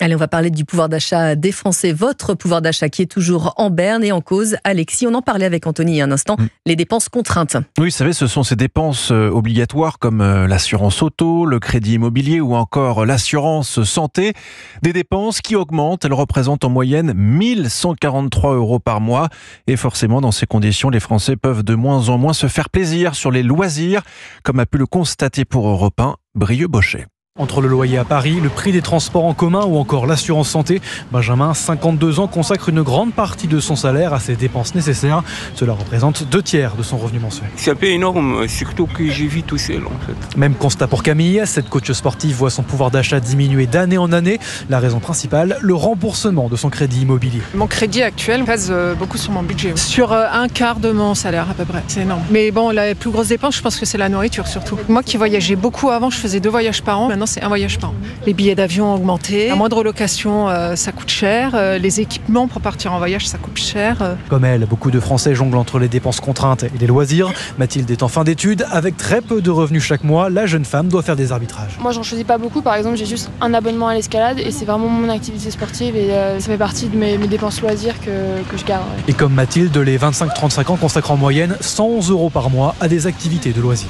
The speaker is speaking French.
Allez, on va parler du pouvoir d'achat des Français. Votre pouvoir d'achat qui est toujours en berne et en cause. Alexis, on en parlait avec Anthony il y a un instant, les dépenses contraintes. Oui, vous savez, ce sont ces dépenses obligatoires comme l'assurance auto, le crédit immobilier ou encore l'assurance santé. Des dépenses qui augmentent. Elles représentent en moyenne 1143 € par mois. Et forcément, dans ces conditions, les Français peuvent de moins en moins se faire plaisir sur les loisirs, comme a pu le constater pour Europe 1, Brieux-Bochet. Entre le loyer à Paris, le prix des transports en commun ou encore l'assurance santé, Benjamin, 52 ans, consacre une grande partie de son salaire à ces dépenses nécessaires. Cela représente 2/3 de son revenu mensuel. C'est un peu énorme, surtout que je vis tout seul en fait. Même constat pour Camille, cette coach sportive voit son pouvoir d'achat diminuer d'année en année. La raison principale, le remboursement de son crédit immobilier. Mon crédit actuel pèse beaucoup sur mon budget. Sur un quart de mon salaire à peu près, c'est énorme. Mais bon, la plus grosse dépense, je pense que c'est la nourriture surtout. Moi qui voyageais beaucoup avant, je faisais 2 voyages par an. Maintenant, c'est un voyage par an. Les billets d'avion ont augmenté. La moindre location, ça coûte cher. Les équipements pour partir en voyage, ça coûte cher. Comme elle, beaucoup de Français jonglent entre les dépenses contraintes et les loisirs. Mathilde est en fin d'études. Avec très peu de revenus chaque mois, la jeune femme doit faire des arbitrages. Moi, j'en choisis pas beaucoup. Par exemple, j'ai juste un abonnement à l'escalade et c'est vraiment mon activité sportive et ça fait partie de mes dépenses loisirs que je garde. Et comme Mathilde, les 25-35 ans consacrent en moyenne 111 € par mois à des activités de loisirs.